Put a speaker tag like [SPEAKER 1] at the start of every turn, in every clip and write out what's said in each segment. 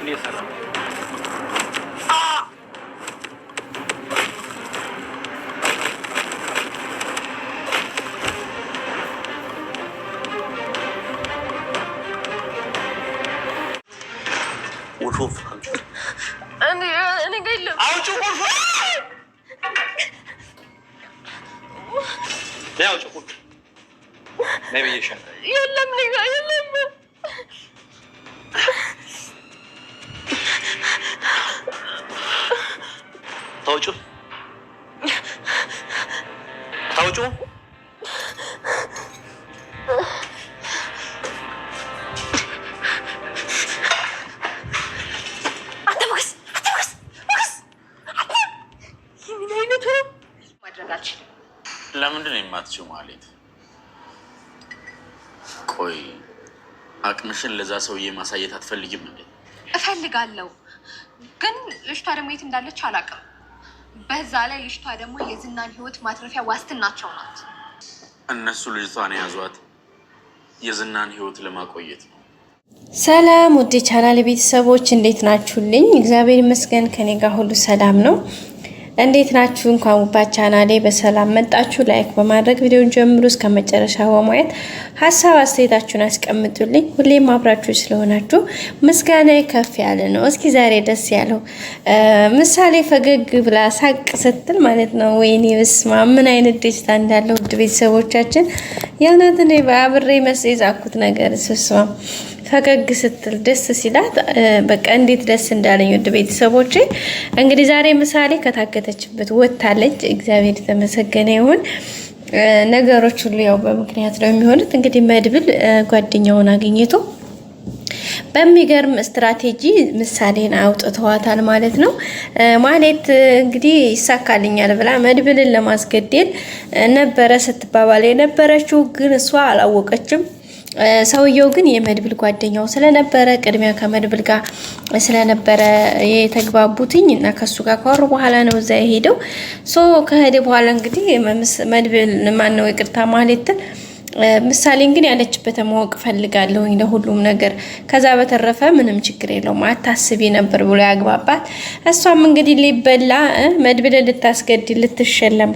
[SPEAKER 1] እየሰራ وشوف
[SPEAKER 2] انا قايل له
[SPEAKER 1] عاوز شوف لا عاوز شوف ما بيجيش
[SPEAKER 2] يلا مني يلا
[SPEAKER 1] توجو توجو ለምንድን ነው የማትችው ማለት? ቆይ አቅምሽን ለዛ ሰውዬ ማሳየት አትፈልጊም እንዴ?
[SPEAKER 2] እፈልጋለሁ፣ ግን ልጅቷ ደግሞ የት እንዳለች አላውቅም። በዛ ላይ ልጅቷ ደግሞ የዝናን ህይወት ማትረፊያ ዋስትናቸው ናት።
[SPEAKER 1] እነሱ ልጅቷን የያዟት የዝናን ህይወት ለማቆየት ነው።
[SPEAKER 3] ሰላም ውድ ቻናል ቤተሰቦች እንዴት ናችሁልኝ? እግዚአብሔር ይመስገን ከኔ ጋር ሁሉ ሰላም ነው። እንዴት ናችሁ? እንኳን ቻናሌ በሰላም መጣችሁ። ላይክ በማድረግ ቪዲዮውን ጀምሩ እስከ መጨረሻው በማየት ሀሳብ አስተያየታችሁን አስቀምጡልኝ። ሁሌም አብራችሁ ስለሆናችሁ ምስጋናዬ ከፍ ያለ ነው። እስኪ ዛሬ ደስ ያለው ምሳሌ ፈገግ ብላ ሳቅ ስትል ማለት ነው። ወይኔ በስመ አብ ምን አይነት ደስታ እንዳለው ውድ ቤተሰቦቻችን የእውነት እኔ በአብሬ መስዬ ዛኩት ነገር ስስማ ፈገግ ስትል ደስ ሲላት በቃ እንዴት ደስ እንዳለኝ ውድ ቤተሰቦቼ። እንግዲህ ዛሬ ምሳሌ ከታገተችበት ወጥታለች። እግዚአብሔር የተመሰገነ ይሁን። ነገሮች ሁሉ ያው በምክንያት ነው የሚሆኑት። እንግዲህ መድብል ጓደኛውን አግኝቶ በሚገርም ስትራቴጂ ምሳሌን አውጥተዋታል ማለት ነው። ማለት እንግዲህ ይሳካልኛል ብላ መድብልን ለማስገደል ነበረ ስትባባል የነበረችው፣ ግን እሷ አላወቀችም። ሰውየው ግን የመድብል ጓደኛው ስለነበረ ቅድሚያ ከመድብል ጋር ስለነበረ የተግባቡትኝ እና ከሱ ጋር ካወሩ በኋላ ነው እዛ የሄደው። ከሄደ በኋላ እንግዲህ መድብል ማነው ይቅርታ ማለትን ምሳሌን ግን ያለችበትን ማወቅ ፈልጋለሁ ለሁሉም ነገር፣ ከዛ በተረፈ ምንም ችግር የለውም አታስቢ ነበር ብሎ ያግባባት። እሷም እንግዲህ ሊበላ መድብልን ልታስገድል ልትሸለም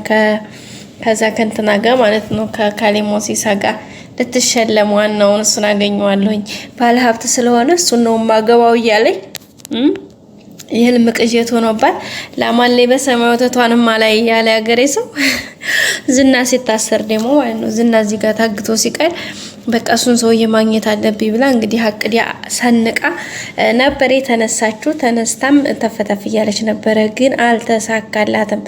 [SPEAKER 3] ከዛ ከንትና ጋር ማለት ነው ከካሌሞሲሳ ጋር ልትሸለም ዋናውን እሱን አገኘዋለሁኝ ባለሀብት ስለሆነ እሱን ነው ማገባው እያለኝ የህልም ቅዠት ሆኖባት ላማሌ በሰማይ ወተቷንም አላይ ያለ ያገሬ ሰው ዝና ሲታሰር ደግሞ ማለት ነው ዝና እዚህ ጋር ታግቶ ሲቀር በቃ እሱን ሰውዬ ማግኘት አለብኝ ብላ እንግዲህ አቅዲያ ሰንቃ ነበር የተነሳችው። ተነስታም ተፈተፍ እያለች ነበረ፣ ግን አልተሳካላትም።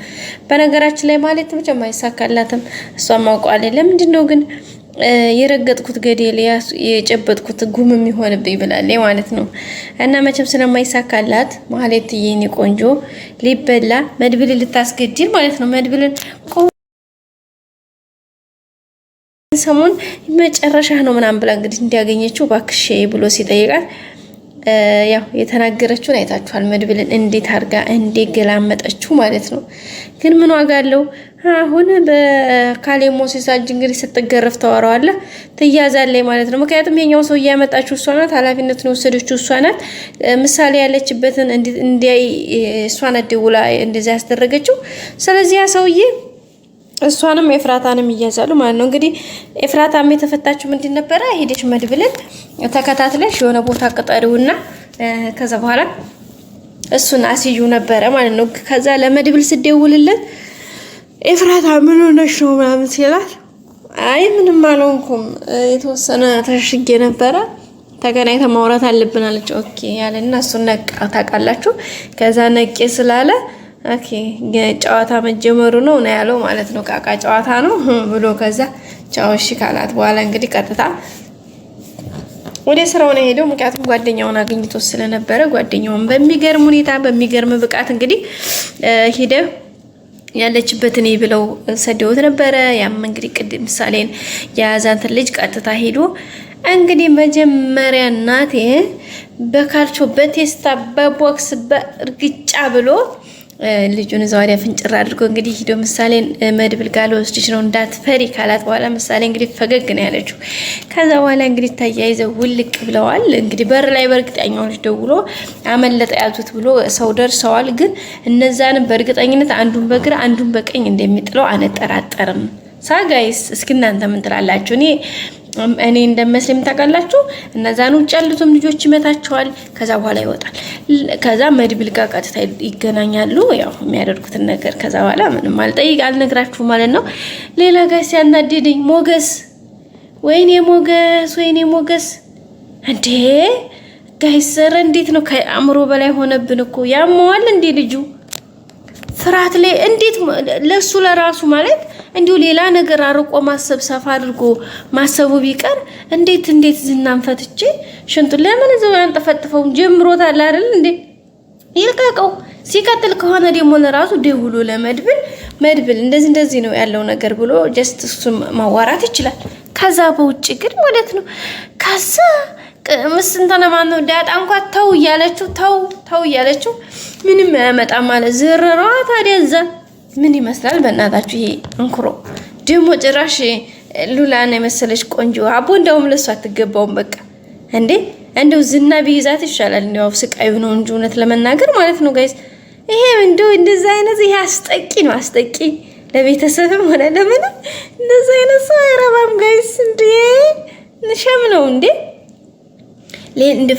[SPEAKER 3] በነገራችን ላይ ማለት ብቻም አይሳካላትም። እሷም አውቀዋለች። ለምንድን ነው ግን የረገጥኩት ገደል የጨበጥኩት ጉም የሚሆንብኝ ብላለች ማለት ነው። እና መቼም ስለማይሳካላት ማለት የኔ ቆንጆ ሊበላ መድብል ልታስገድል ማለት ነው። መድብልን ሰሞን መጨረሻ ነው ምናምን ብላ እንግዲህ እንዲያገኘችው ባክሽ ብሎ ሲጠይቃት ያው የተናገረችውን አይታችኋል። መድብልን እንዴት አርጋ እንደገላመጠችው ማለት ነው። ግን ምን ዋጋ አለው? አሁን በካሌሞሲሳ እንግዲህ ስትገረፍ ተዋራዋለ ትያዛለች ማለት ነው። ምክንያቱም የኛው ሰው ያመጣችው እሷ ናት፣ ኃላፊነቱን የወሰደችው እሷ ናት። ምሳሌ ያለችበትን እንዲያይ እሷ ናት ደውላ እንደዛ ያስደረገችው። ስለዚህ ያ ሰውዬ እሷንም ኤፍራታንም ይያዛሉ ማለት ነው። እንግዲህ ኤፍራታም የተፈታችው ምንድን ነበረ? ሄደሽ መድብልን ተከታትለሽ የሆነ ቦታ ቅጠሪውና ከዛ በኋላ እሱን አስዩ ነበረ ማለት ነው። ከዛ ለመድብል ስደውልለት ኤፍራታ ምን ሆነሽ ነው ምናምን ሲላት አይ ምንም አልሆንኩም የተወሰነ ተሽጌ ነበረ ተገናኝተን ማውራት አለብን አለች። ኦኬ ያለና እሱን ነቃ ታውቃላችሁ። ከዛ ነቄ ስላለ ኦኬ ጨዋታ መጀመሩ ነው ያለው ማለት ነው። ቃቃ ጨዋታ ነው ብሎ ከዛ ቻውሽ ካላት በኋላ እንግዲህ ቀጥታ ወደ ስራው ነው ሄደው። ምክንያቱም ጓደኛውን አግኝቶ ስለነበረ ጓደኛውን በሚገርም ሁኔታ በሚገርም ብቃት እንግዲህ ሄደ ያለችበትን ብለው ሰደውት ነበረ። ያም እንግዲህ ቅድም ምሳሌን የያዛንት ልጅ ቀጥታ ሄዶ እንግዲህ መጀመሪያ እናቴ በካልቾ በቴስታ በቦክስ በርግጫ ብሎ ልጁን ዛሬ ፍንጭራ አድርጎ እንግዲህ ሂዶ ምሳሌ መድብል ጋር ልወስድሽ ነው እንዳትፈሪ ካላት በኋላ ምሳሌ እንግዲህ ፈገግ ነው ያለችው። ከዛ በኋላ እንግዲህ ተያይዘው ውልቅ ብለዋል። እንግዲህ በር ላይ በእርግጠኛው ልጅ ደውሎ አመለጠ ያዙት ብሎ ሰው ደርሰዋል። ግን እነዛንም በእርግጠኝነት አንዱን በግራ አንዱን በቀኝ እንደሚጥለው አንጠራጠርም። ሳጋይስ እስኪ እናንተ ምን ትላላችሁ? እኔ እንደመስለኝ ታውቃላችሁ እነዛን ውጭ ያሉትም ልጆች ይመታቸዋል። ከዛ በኋላ ይወጣል። ከዛ መድብል ጋር ቀጥታ ይገናኛሉ። ያው የሚያደርጉትን ነገር ከዛ በኋላ ምንም አልነግራችሁ ማለት ነው። ሌላ ጋር ሲያናደደኝ ሞገስ፣ ወይኔ ሞገስ እንዴ ጋይሰር እንዴት ነው ከአእምሮ በላይ ሆነብን እኮ ያመዋል እንዴ ልጁ ፍርሃት ላይ እንዴት ለሱ ለራሱ ማለት እንዲሁ ሌላ ነገር አርቆ ማሰብ ሰፋ አድርጎ ማሰቡ ቢቀር እንዴት ዝናን ፈትቼ ሽንቱ ለምን ዘባን ተፈጥፈው ጀምሮታል አይደል እንዴ ይልቀቀው። ሲቀጥል ከሆነ ደግሞ ለራሱ ደውሎ ለመድብል እንደዚህ ነው ያለው ነገር ብሎ ጀስት እሱ ማዋራት ይችላል። ከዛ በውጭ ግን ማለት ነው ከዛ ምስንተና ማነው ዳጣ እንኳን ተው እያለችው ምንም ያመጣ ማለት ዝረራ። ታዲያ እዛ ምን ይመስላል በእናታችሁ ይሄ እንኩሮ ደግሞ ጭራሽ ሉላና የመሰለች ቆንጆ አቦ እንደውም ለሷ አትገባውም። በቃ እንደው ዝና ቢይዛት ይሻላል። እንደው ስቃዩ ነው እንጂ እውነት ለመናገር ማለት ነው ጋይስ ይሄ እንደዛ አይነት ይሄ አስጠቂ ለቤተሰብም ሆነ ለምን እንደዛ አይነት ሰው አይረባም ጋይስ። ንሸም ነው እንደ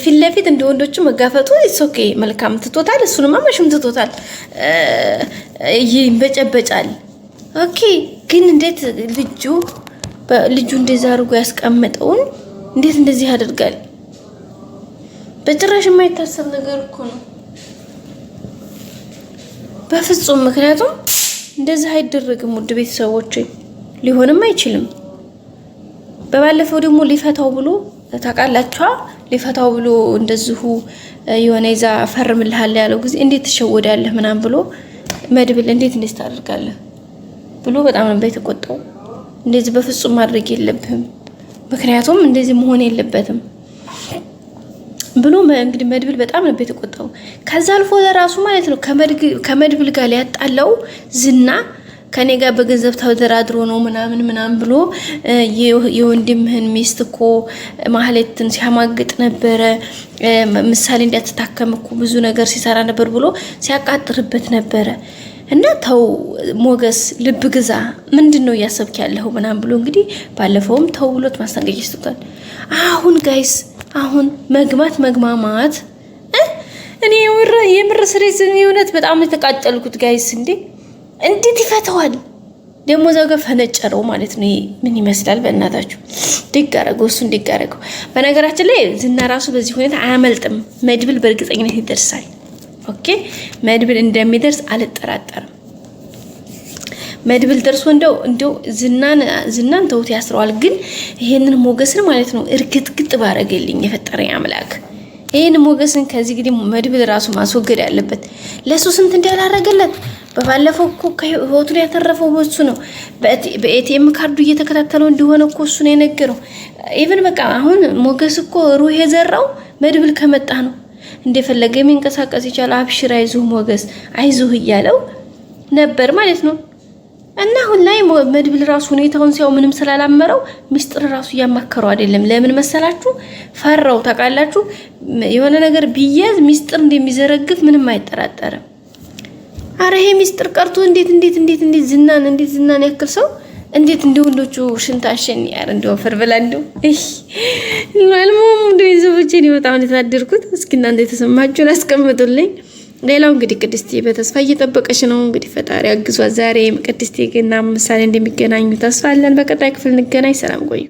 [SPEAKER 3] ፊት ለፊት እንደ ወንዶቹ መጋፈጡ ኦኬ መልካም ትቶታል። እሱንማ ማሽም ትቶታል። ይበጨበጫል። ኦኬ ግን እንዴት ልጁ እንደዛ አድርጎ ያስቀመጠውን እንዴት እንደዚህ ያደርጋል? በጭራሽ የማይታሰብ ነገር እኮ ነው በፍጹም። ምክንያቱም እንደዚህ አይደረግም ውድ ቤተሰቦች፣ ሊሆንም አይችልም። በባለፈው ደግሞ ሊፈታው ብሎ ታውቃላችሁ ሊፈታው ብሎ እንደዚሁ የሆነ ይዛ ፈርምልሃል ያለው ጊዜ እንዴት ተሸወዳለህ ምናምን ብሎ መድብል እንዴት ታደርጋለህ ብሎ በጣም ነበር የተቆጣው። እንደዚህ በፍጹም ማድረግ የለብህም ምክንያቱም እንደዚህ መሆን የለበትም ብሎ እንግዲህ መድብል በጣም ነበር የተቆጣው። ከዛ አልፎ ለራሱ ማለት ነው ከመድብል ጋር ሊያጣለው ዝና ከኔ ጋር በገንዘብ ተደራድሮ ነው ምናምን ብሎ የወንድምህን ሚስት እኮ ማህሌትን ሲያማግጥ ነበረ። ምሳሌ እንዲያትታከም እኮ ብዙ ነገር ሲሰራ ነበር ብሎ ሲያቃጥርበት ነበረ። እና ተው ሞገስ ልብ ግዛ ምንድነው እያሰብክ ያለው ምናምን ብሎ እንግዲህ ባለፈውም ተው ብሎት ማስጠንቀቂያ ሰጥቷል። አሁን ጋይስ መግማማት እኔ የምር ስሬስ የእውነት በጣም የተቃጠልኩት ጋይስ እንዴት ይፈተዋል ደግሞ እዛው ጋር ፈነጨረው ማለት ነው። ምን ይመስላል በእናታችሁ ዲጋረገው እሱ ዲጋረገው። በነገራችን ላይ ዝና ራሱ በዚህ ሁኔታ አያመልጥም። መድብል በእርግጠኝነት ይደርሳል። ኦኬ መድብል እንደሚደርስ አልጠራጠርም። መድብል ደርሶ እንደው ዝናን ተውት ያስረዋል። ግን ይሄንን ሞገስን ማለት ነው እርግጥግጥ ባረገልኝ የፈጠረኝ አምላክ ይሄን ሞገስን ከዚህ ግዲ መድብል ራሱ ማስወገድ ያለበት ለሱ ስንት እንዳላረገለት በባለፈው እኮ ከህይወቱን ያተረፈው እሱ ነው። በኤቲኤም ካርዱ እየተከታተለው እንደሆነ እኮ እሱ ነው የነገረው። ኢቭን በቃ አሁን ሞገስ እኮ ሩህ የዘራው መድብል ከመጣ ነው። እንደፈለገ የሚንቀሳቀስ ይችላል። አብሽር አይዞህ ሞገስ አይዞህ እያለው ነበር ማለት ነው። እና አሁን ላይ መድብል ራሱ ሁኔታውን ሲያው ምንም ስላላመረው ሚስጥር ራሱ እያማከረው አይደለም። ለምን መሰላችሁ? ፈራው ታውቃላችሁ። የሆነ ነገር ቢያዝ ሚስጥር እንደሚዘረግፍ ምንም አይጠራጠርም። አረ ይሄ ሚስጥር ቀርቶ እንዴት ዝናን ያክል ሰው እንዴት እንደወንዶቹ ሽንታሽን ያር እንደወፈር ብላ እንደው ለልሞም እንደይዘብቼ ነው በጣም የተናደርኩት። እስኪ እናንተ የተሰማችሁን አስቀምጡልኝ። ሌላው እንግዲህ ቅድስቴ በተስፋ እየጠበቀች ነው። እንግዲህ ፈጣሪ አግዟት ዛሬ ቅድስቴ እና ምሳሌ እንደሚገናኙ ተስፋ አለን። በቀጣይ ክፍል እንገናኝ። ሰላም ቆዩ።